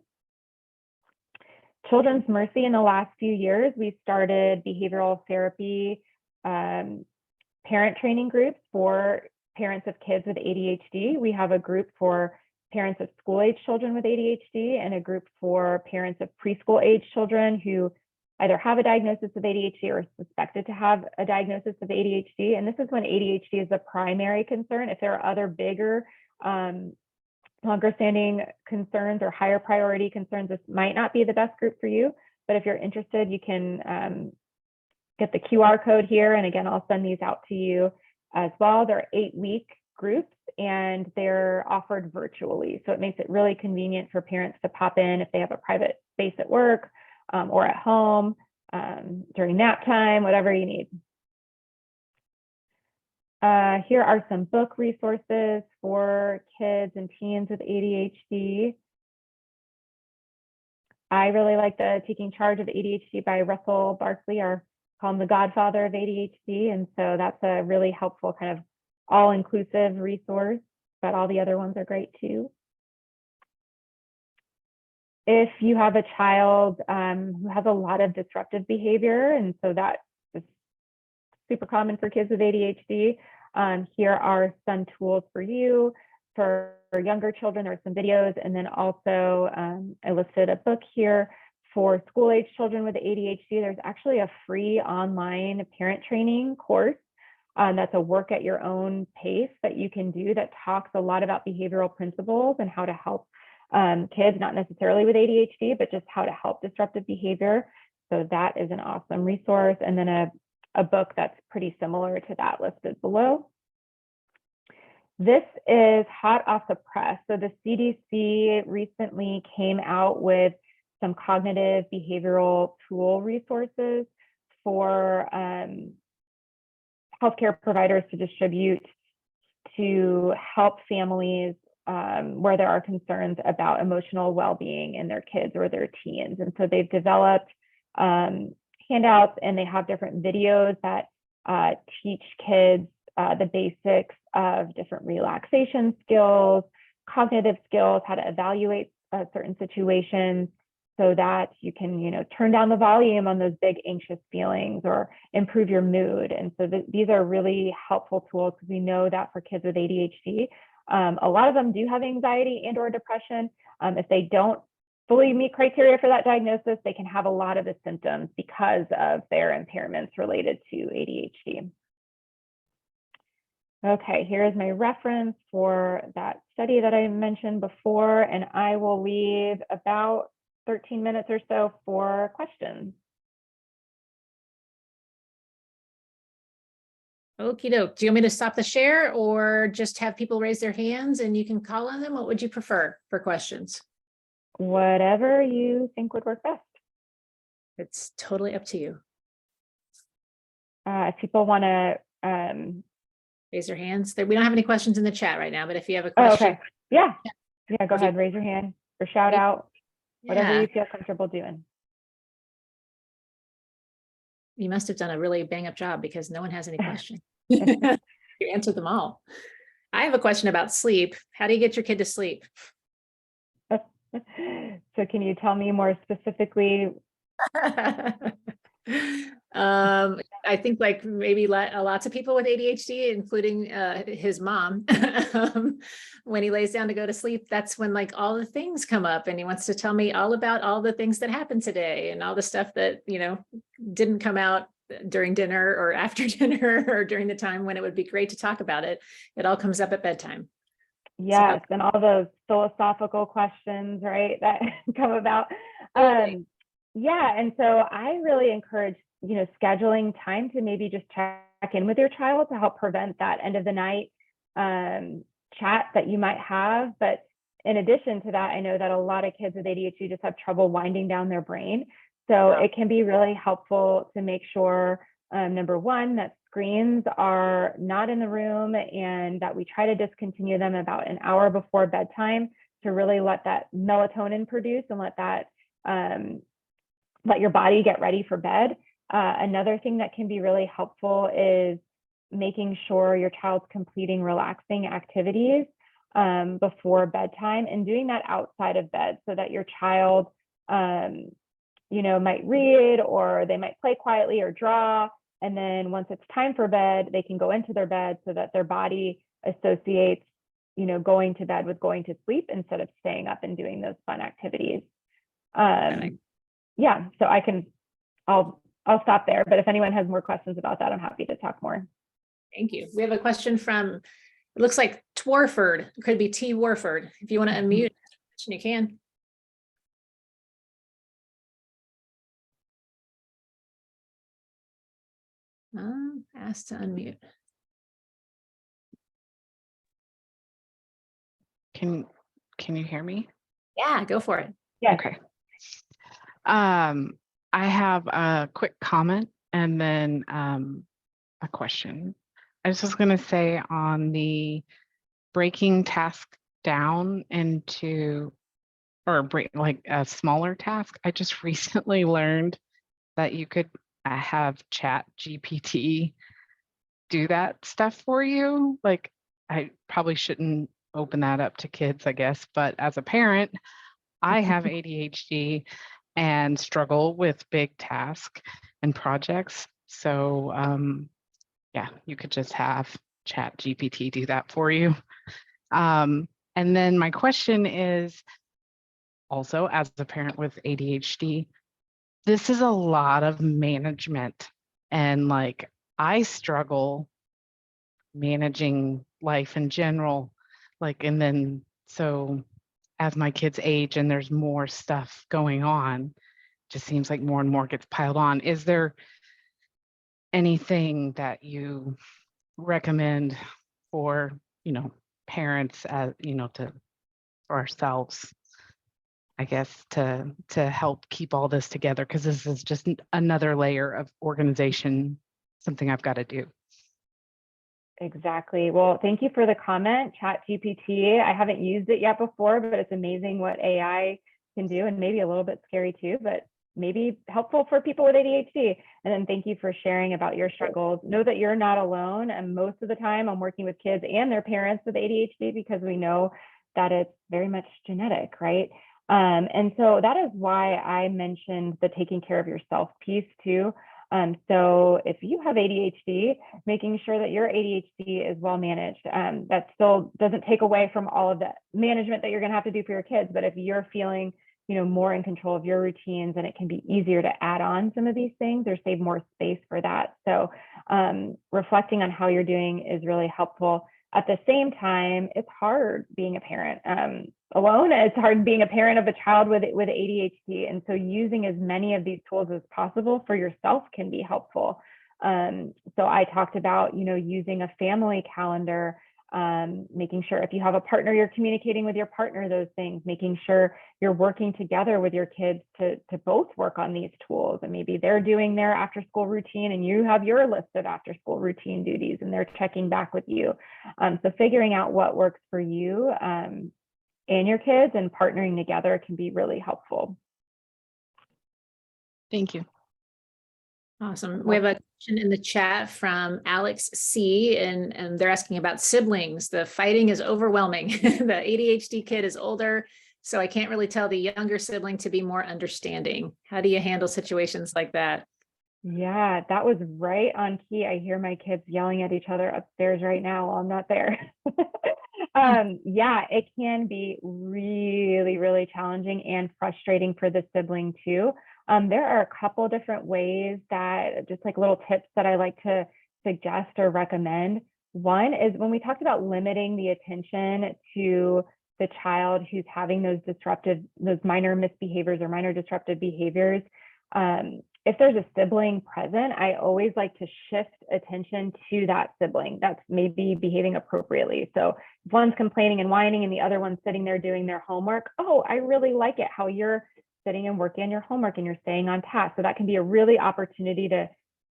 Children's Mercy, in the last few years, we started behavioral therapy parent training groups for parents of kids with ADHD. We have a group for parents of school-age children with ADHD and a group for parents of preschool-age children who either have a diagnosis of ADHD or suspected to have a diagnosis of ADHD. And this is when ADHD is the primary concern. If there are other bigger, longer-standing concerns or higher priority concerns, this might not be the best group for you. But if you're interested, you can get the QR code here. And again, I'll send these out to you as well. They're 8-week groups and they're offered virtually. So it makes it really convenient for parents to pop in if they have a private space at work or at home during nap time, whatever you need. Here are some book resources for kids and teens with ADHD. I really like the Taking Charge of ADHD by Russell Barkley, or call him the godfather of ADHD. And so that's a really helpful kind of all-inclusive resource, but all the other ones are great too. If you have a child who has a lot of disruptive behavior, and so that is super common for kids with ADHD, here are some tools for you. For younger children, there are some videos, and then also I listed a book here for school-age children with ADHD. There's actually a free online parent training course that's a work at your own pace that you can do that talks a lot about behavioral principles and how to help kids, not necessarily with ADHD, but just how to help disruptive behavior. So that is an awesome resource. And then a book that's pretty similar to that listed below. This is hot off the press. So the CDC recently came out with some cognitive behavioral tool resources for healthcare providers to distribute to help families where there are concerns about emotional well-being in their kids or their teens. And so they've developed handouts, and they have different videos that teach kids the basics of different relaxation skills, cognitive skills, how to evaluate certain situations, so that you can, turn down the volume on those big anxious feelings or improve your mood. And so these are really helpful tools, because we know that for kids with ADHD, a lot of them do have anxiety and or depression. If they don't fully meet criteria for that diagnosis, they can have a lot of the symptoms because of their impairments related to ADHD. Okay, here's my reference for that study that I mentioned before, and I will leave about 13 minutes or so for questions. Okie doke. Do you want me to stop the share or just have people raise their hands and you can call on them? What would you prefer for questions? Whatever you think would work best. It's totally up to you. If people want to raise their hands. We don't have any questions in the chat right now, but if you have a question. Oh, okay. Yeah, go ahead, raise your hand or shout out, whatever you feel comfortable doing. You must have done a really bang up job, because no one has any questions. You answered them all. I have a question about sleep. How do you get your kid to sleep? So can you tell me more specifically? I think like maybe lots of people with ADHD, including his mom, when he lays down to go to sleep, that's when like all the things come up and he wants to tell me all about all the things that happened today and all the stuff that, didn't come out during dinner or after dinner or during the time when it would be great to talk about it. It all comes up at bedtime. Yes, and all those philosophical questions, right, that come about. Yeah, and so I really encourage, scheduling time to maybe just check in with your child to help prevent that end of the night chat that you might have. But in addition to that, I know that a lot of kids with ADHD just have trouble winding down their brain. So it can be really helpful to make sure, number one, that screens are not in the room and that we try to discontinue them about an hour before bedtime to really let that melatonin produce and let your body get ready for bed. Another thing that can be really helpful is making sure your child's completing relaxing activities before bedtime and doing that outside of bed so that your child, might read or they might play quietly or draw. And then once it's time for bed, they can go into their bed so that their body associates, going to bed with going to sleep instead of staying up and doing those fun activities. Yeah, so I'll stop there. But if anyone has more questions about that, I'm happy to talk more. Thank you. We have a question from, it looks like Twarford. It could be T Warford. If you want to unmute, you can. Asked to unmute. Can you hear me? Yeah, go for it. Yeah. Okay. I have a quick comment and then a question. I was just going to say on the breaking task down into or break like a smaller task. I just recently learned that you could have Chat GPT do that stuff for you. Like I probably shouldn't open that up to kids, I guess, but as a parent, I have ADHD and struggle with big tasks and projects. So yeah, you could just have Chat GPT do that for you. And then my question is also, as a parent with ADHD, this is a lot of management. And like, I struggle managing life in general. Like, and then so as my kids age and there's more stuff going on, just seems like more and more gets piled on. Is there anything that you recommend for, parents as, for ourselves, I guess, to help keep all this together? Because this is just another layer of organization, something I've got to do. Exactly. Well, thank you for the comment, Chat GPT. I haven't used it yet before, but it's amazing what AI can do, and maybe a little bit scary too, but maybe helpful for people with ADHD. And then thank you for sharing about your struggles. Know that you're not alone. And most of the time I'm working with kids and their parents with ADHD because we know that it's very much genetic, right? And so that is why I mentioned the taking care of yourself piece too. So if you have ADHD, making sure that your ADHD is well managed, that still doesn't take away from all of the management that you're going to have to do for your kids. But if you're feeling, more in control of your routines, and it can be easier to add on some of these things or save more space for that. So reflecting on how you're doing is really helpful. At the same time, it's hard being a parent alone. It's hard being a parent of a child with ADHD. And so using as many of these tools as possible for yourself can be helpful. So I talked about, using a family calendar, making sure if you have a partner, you're communicating with your partner those things, making sure you're working together with your kids to both work on these tools. And maybe they're doing their after school routine and you have your list of after school routine duties and they're checking back with you. So figuring out what works for you and your kids and partnering together can be really helpful. Thank you. Awesome. We have a question in the chat from Alex C, and they're asking about siblings. The fighting is overwhelming. The ADHD kid is older, so I can't really tell the younger sibling to be more understanding. How do you handle situations like that? Yeah, that was right on key. I hear my kids yelling at each other upstairs right now while I'm not there. Yeah, it can be really, really challenging and frustrating for the sibling too. There are a couple different ways that, just like little tips that I like to suggest or recommend. One is when we talked about limiting the attention to the child who's having those minor misbehaviors or minor disruptive behaviors. If there's a sibling present, I always like to shift attention to that sibling that's maybe behaving appropriately. So if one's complaining and whining and the other one's sitting there doing their homework, oh, I really like it how you're sitting and working on your homework and you're staying on task. So that can be a really opportunity to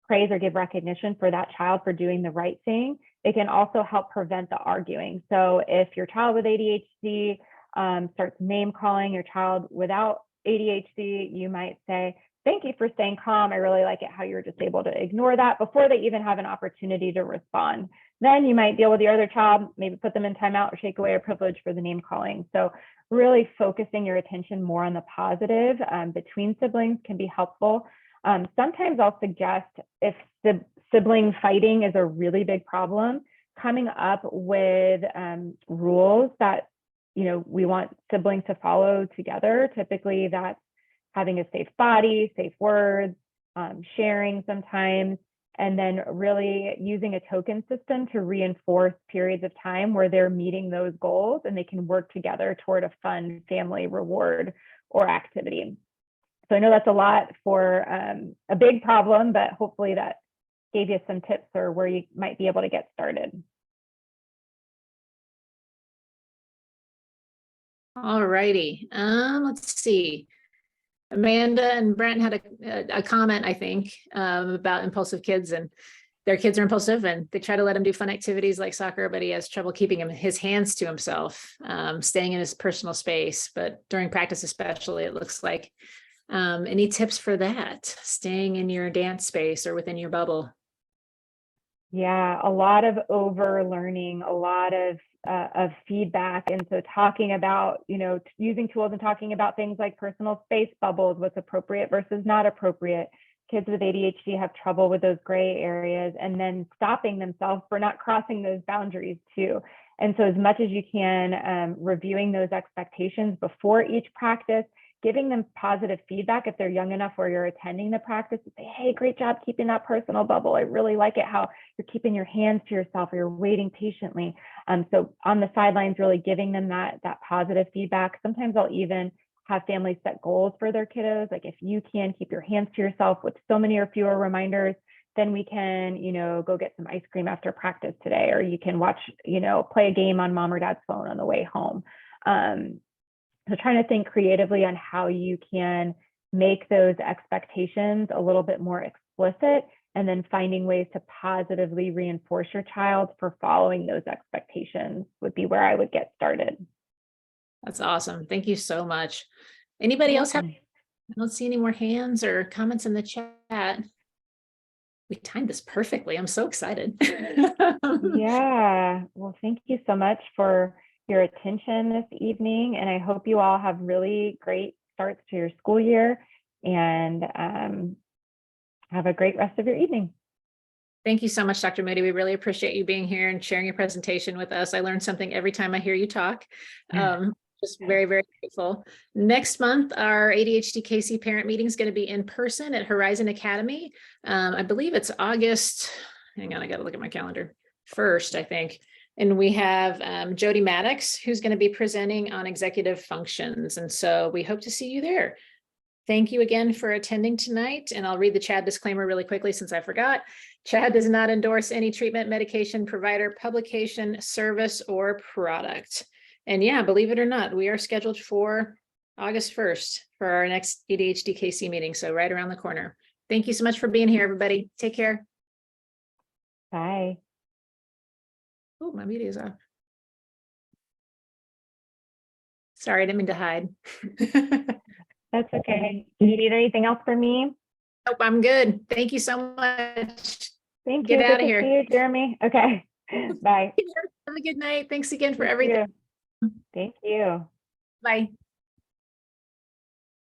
praise or give recognition for that child for doing the right thing. It can also help prevent the arguing. So if your child with ADHD starts name calling your child without ADHD, you might say, thank you for staying calm. I really like it how you're just able to ignore that before they even have an opportunity to respond. Then you might deal with your other child, maybe put them in timeout or take away a privilege for the name calling. So really focusing your attention more on the positive between siblings can be helpful. Sometimes I'll suggest, if sibling fighting is a really big problem, coming up with rules that we want siblings to follow together. Typically that's having a safe body, safe words, sharing sometimes, and then really using a token system to reinforce periods of time where they're meeting those goals and they can work together toward a fun family reward or activity. So I know that's a lot for a big problem, but hopefully that gave you some tips or where you might be able to get started. All righty. Let's see. Amanda and Brent had a comment, I think, about impulsive kids, and their kids are impulsive and they try to let him do fun activities like soccer, but he has trouble keeping his hands to himself, staying in his personal space. But during practice, especially, it looks like. Any tips for that? Staying in your dance space or within your bubble? Yeah, a lot of over learning, a lot of feedback. And so talking about, using tools and talking about things like personal space bubbles, what's appropriate versus not appropriate. Kids with ADHD have trouble with those gray areas, and then stopping themselves for not crossing those boundaries too. And so as much as you can, reviewing those expectations before each practice, giving them positive feedback if they're young enough where you're attending the practice, and say, hey, great job keeping that personal bubble. I really like it how you're keeping your hands to yourself or you're waiting patiently. So on the sidelines, really giving them that positive feedback. Sometimes I'll even have families set goals for their kiddos. Like if you can keep your hands to yourself with so many or fewer reminders, then we can, go get some ice cream after practice today, or you can watch, play a game on mom or dad's phone on the way home. So trying to think creatively on how you can make those expectations a little bit more explicit, and then finding ways to positively reinforce your child for following those expectations would be where I would get started. That's awesome. Thank you so much. Anybody else have? I don't see any more hands or comments in the chat. We timed this perfectly. I'm so excited. Yeah. Well, thank you so much for your attention this evening. And I hope you all have really great starts to your school year, and have a great rest of your evening. Thank you so much, Dr. Moody. We really appreciate you being here and sharing your presentation with us. I learned something every time I hear you talk. Just very, very grateful. Next month, our ADHDKC parent meeting is going to be in person at Horizon Academy. I believe it's August. Hang on, I got to look at my calendar. 1st, I think. And we have Jody Maddox, who's going to be presenting on executive functions. And so we hope to see you there. Thank you again for attending tonight. And I'll read the CHAD disclaimer really quickly since I forgot. CHAD does not endorse any treatment, medication, provider, publication, service, or product. And yeah, believe it or not, we are scheduled for August 1st for our next ADHDKC meeting. So right around the corner. Thank you so much for being here, everybody. Take care. Bye. Oh, my media is off. Sorry, I didn't mean to hide. That's okay. Do you need anything else from me? Nope, I'm good. Thank you so much. Thank Get you. out Good of to here. see you, Jeremy. Okay. Bye. Have a good night. Thanks again for You everything. too. Thank you. Bye.